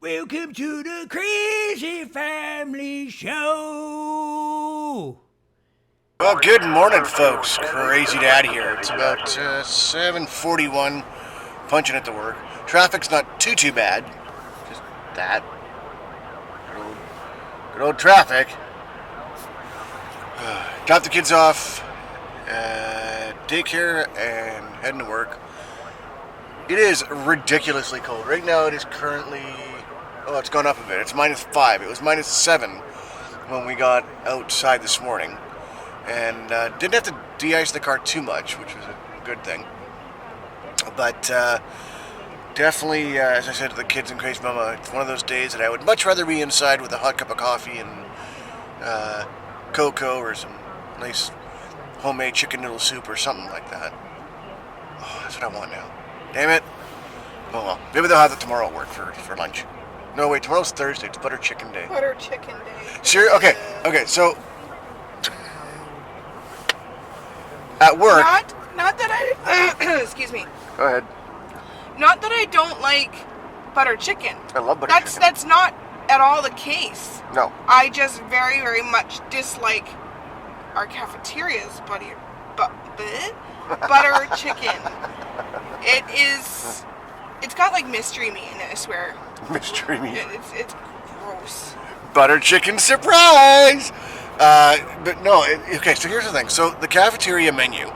Welcome to the Crazy Family Show. Well, good morning, folks. Crazy Dad here. It's about 7:41, punching it to work. Traffic's not too bad. Just that. Good old traffic. Drop the kids off at daycare and heading to work. It is ridiculously cold. Right now it is currently, it's gone up a bit. It's -5. It was -7 when we got outside this morning. And didn't have to de-ice the car too much, which was a good thing. But definitely, as I said to the kids and Crazy Mama, it's one of those days that I would much rather be inside with a hot cup of coffee and cocoa or some nice homemade chicken noodle soup or something like that. Oh, that's what I want now. Damn it. Oh well. Maybe they'll have it tomorrow at work for lunch. No, wait, tomorrow's Thursday. It's butter chicken day. Butter chicken day. Sure? Okay, so at work... Not that I... excuse me. Go ahead. Not that I don't like butter chicken. I love butter chicken. That's not at all the case. No. I just very, very much dislike our cafeteria's butter chicken. It's got like mystery meat in it, I swear. Mystery meat. It's gross. Butter chicken surprise! But no, okay, so here's the thing. So the cafeteria menu,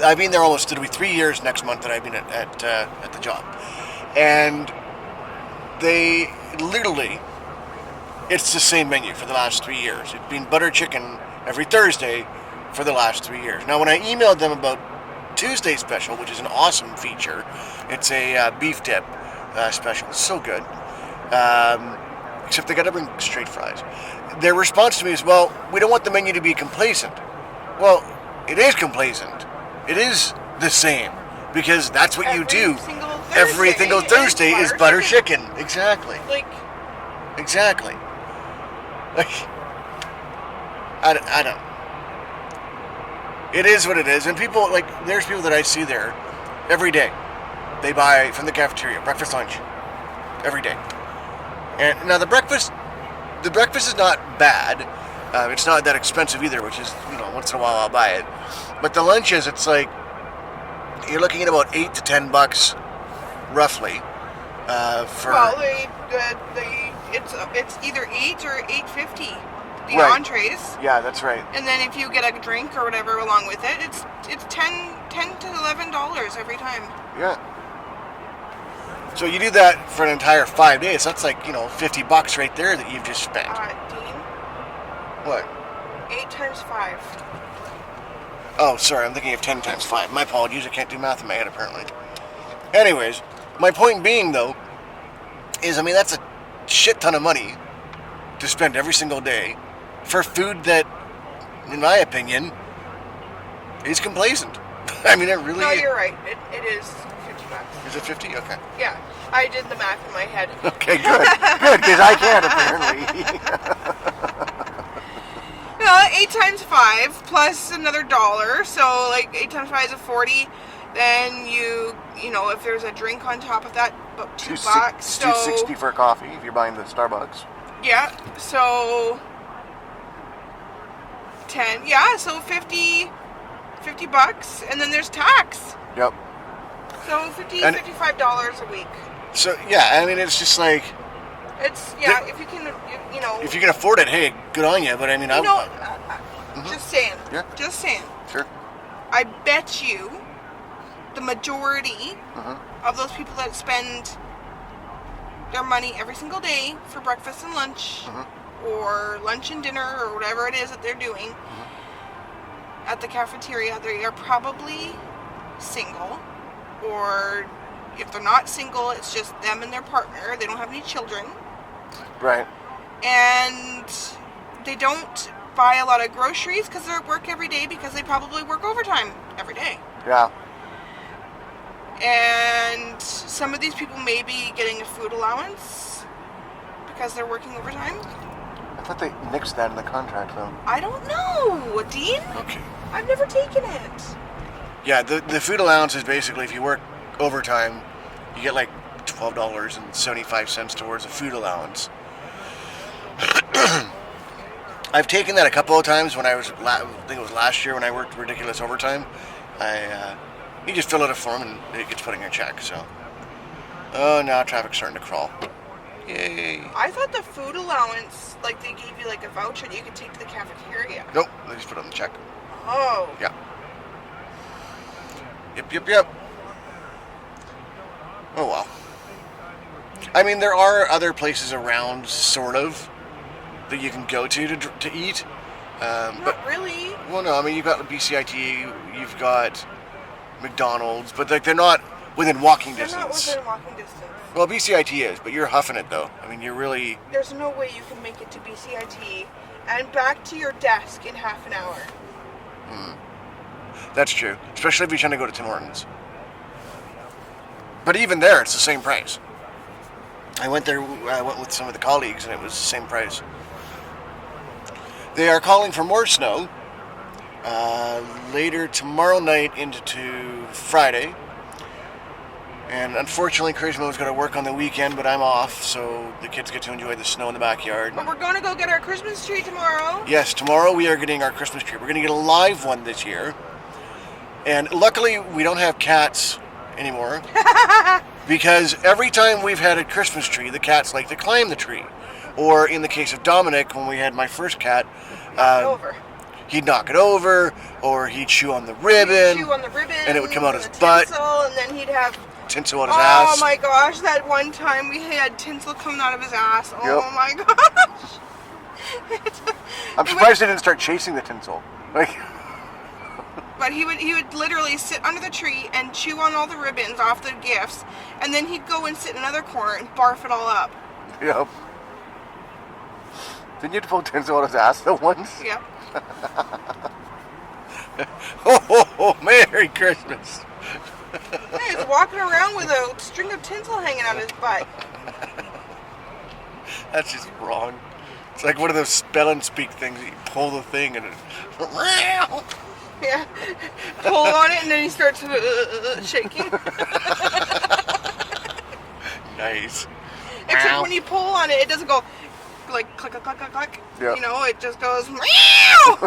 I've been there almost, it'll be 3 years next month that I've been at the job. And they literally, it's the same menu for the last 3 years. It's been butter chicken every Thursday for the last 3 years. Now when I emailed them about Tuesday special, which is an awesome feature, it's a beef dip special. It's so good. Except they got to bring straight fries. Their response to me is, well, we don't want the menu to be complacent. Well, it is complacent. It is the same. Because that's what you do. Every single Thursday is butter chicken. Exactly. Exactly. I don't. It is what it is. And people, there's people that I see there every day. They buy from the cafeteria, breakfast, lunch, every day. And now the breakfast is not bad. It's not that expensive either, which is, once in a while I'll buy it. But the lunches, it's like, you're looking at about $8 to $10 roughly. Well, it's either $8 or $8.50. The right. Entrees. Yeah, that's right. And then if you get a drink or whatever along with it, it's $10 to $11 every time. Yeah. So you do that for an entire 5 days. That's like, $50 right there that you've just spent. Dean? What? 8 times 5. Oh, sorry. I'm thinking of 10 times 5. My apologies. I can't do math in my head, apparently. Anyways, my point being, though, is, that's a shit ton of money to spend every single day for food that, in my opinion, is complacent. It really... No, you're right. It is $50. Is it 50? Okay. Yeah. I did the math in my head. Okay, good. Good, because I can't, apparently. 8 times 5 plus another $1. So, 8 times 5 is 40. Then if there's a drink on top of that, about $2. So $2.60 for a coffee if you're buying the Starbucks. Yeah, so 10. Yeah, so $50, and then there's tax. Yep. So $55 a week. So yeah, it's just like it's if you can, if you can afford it, hey, good on you. But just saying. Yeah. Just saying. Sure. I bet you the majority of those people that spend their money every single day for breakfast and lunch, or lunch and dinner, or whatever it is that they're doing at the cafeteria, they are probably single, or if they're not single, it's just them and their partner. They don't have any children. Right. And they don't buy a lot of groceries because they're at work every day, because they probably work overtime every day. Yeah. And some of these people may be getting a food allowance because they're working overtime. I thought they nixed that in the contract, though. I don't know, Dean. Okay. I've never taken it. Yeah, the food allowance is basically if you work overtime, you get $12.75 towards a food allowance. I've taken that a couple of times when I think it was last year when I worked ridiculous overtime. You just fill out a form and it gets put in your check. So, oh, now traffic's starting to crawl. Yay! I thought the food allowance, like they gave you like a voucher that you could take to the cafeteria. Nope, they just put it on the check. Oh. Yeah. Yep. Oh well. I mean, there are other places around, sort of, that you can go to eat. Not really. Well, no, I mean, you've got the BCIT, you've got McDonald's, but like they're not within walking They're distance. not within walking distance. Well, BCIT is, but you're huffing it though. I mean, you're really. There's no way you can make it to BCIT and back to your desk in half an hour. That's true, especially if you're trying to go to Tim Hortons. But even there, it's the same price. I went with some of the colleagues, and it was the same price. They are calling for more snow later tomorrow night into Friday. And unfortunately, Crazy Mo's got to work on the weekend, but I'm off, so the kids get to enjoy the snow in the backyard. But we're going to go get our Christmas tree tomorrow. Yes, tomorrow we are getting our Christmas tree. We're going to get a live one this year. And luckily, we don't have cats anymore. Because every time we've had a Christmas tree, the cats like to climb the tree. Or in the case of Dominic, when we had my first cat, he'd knock it over, or he'd chew on the ribbon. And it would come out his butt. And then he'd have tinsel out his ass. Oh my gosh, that one time we had tinsel coming out of his ass. Oh Yep. my gosh. I'm surprised they didn't start chasing the tinsel. But he would literally sit under the tree and chew on all the ribbons off the gifts, and then he'd go and sit in another corner and barf it all up. Yep. Didn't you pull tinsel out his ass though once? Yep. Oh, Merry Christmas. He was walking around with a string of tinsel hanging out of his butt. That's just wrong. It's like one of those spell and speak things that you pull the thing and it... Yeah. Pull on it and then he starts shaking. Nice. Except when you pull on it, it doesn't go like click, click, click, click, click. Yep. You know, it just goes meow.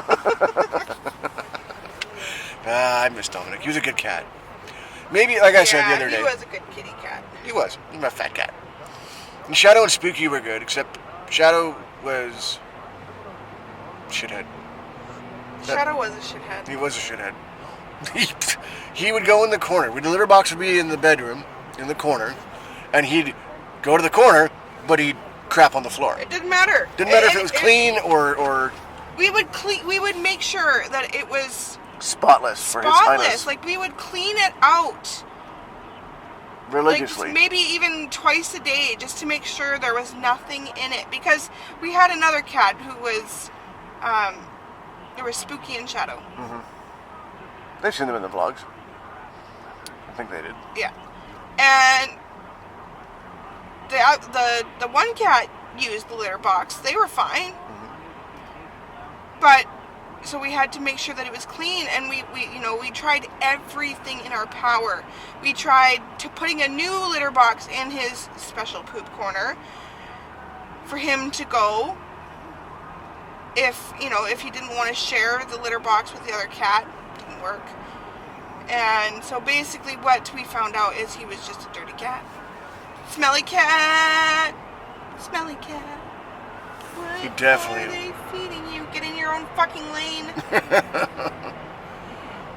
I miss Dominic. He was a good cat. Maybe, like I said the other day. He was a good kitty cat. He was. He was a fat cat. And Shadow and Spooky were good, except Shadow was shithead. Shadow was a shithead. He was a shithead. He would go in the corner. The litter box would be in the bedroom, in the corner, and he'd go to the corner, but he'd crap on the floor. It didn't matter. Didn't matter if it was clean or we would make sure that it was spotless for His Highness. Like we would clean it out religiously. Like maybe even twice a day, just to make sure there was nothing in it. Because we had another cat who was, there was Spooky and Shadow. Mm-hmm. They've seen them in the vlogs. I think they did. Yeah, and the one cat used the litter box. They were fine, but so we had to make sure that it was clean, and we tried everything in our power. We tried to putting a new litter box in his special poop corner for him to go if he didn't want to share the litter box with the other cat. It didn't work. And so basically what we found out is he was just a dirty cat. Smelly cat. Smelly cat. What He definitely are they feeding you? Get in your own fucking lane.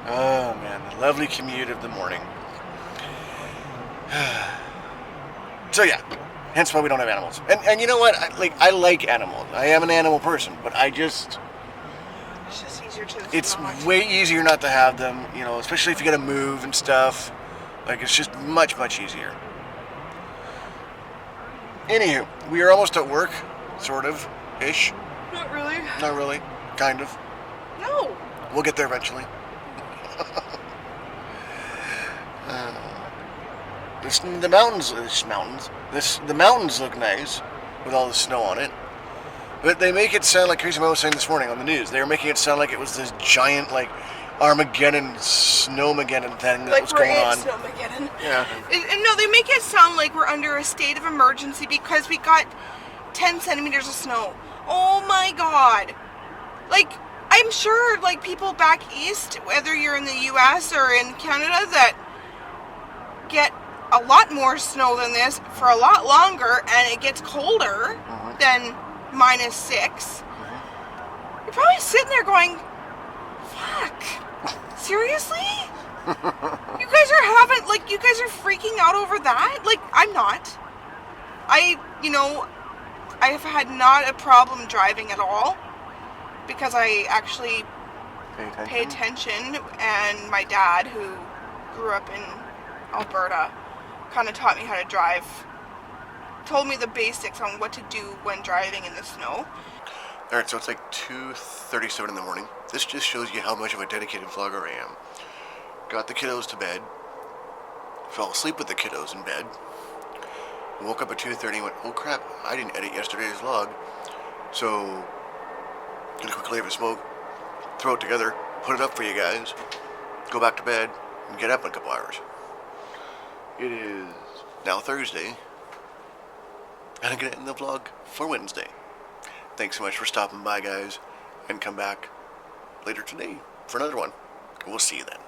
Oh man, the lovely commute of the morning. So yeah, hence why we don't have animals. And you know what? I like animals. I am an animal person, but It's just easier to it's not. way easier not to have them, especially if you gotta move and stuff. Like, it's just much, much easier. Anywho, we are almost at work, sort of, ish. Not really. Not really, kind of. No. We'll get there eventually. The mountains look nice with all the snow on it. But they make it sound like Crazy Mo was saying this morning on the news. They were making it sound like it was this giant, like, Armageddon, Snowmageddon thing that Like was we're going in on. Snowmageddon. Yeah. And no, they make it sound like we're under a state of emergency because we got 10 centimeters of snow. Oh my god. Like, I'm sure, like, people back east, whether you're in the US or in Canada, that get a lot more snow than this for a lot longer, and it gets colder than -6. You're probably sitting there going, fuck, seriously? You guys are having, like, you guys are freaking out over that? Like, I'm not. I have had not a problem driving at all because I actually pay attention, and my dad, who grew up in Alberta, kind of taught me how to drive, told me the basics on what to do when driving in the snow. Alright, so it's like 2:37 in the morning. This just shows you how much of a dedicated vlogger I am. Got the kiddos to bed. Fell asleep with the kiddos in bed. Woke up at 2:30 and went, oh crap, I didn't edit yesterday's vlog. So, gonna quickly have a smoke, throw it together, put it up for you guys, go back to bed, and get up in a couple hours. It is now Thursday, and I'm gonna end the vlog for Wednesday. Thanks so much for stopping by, guys, and come back later today for another one. We'll see you then.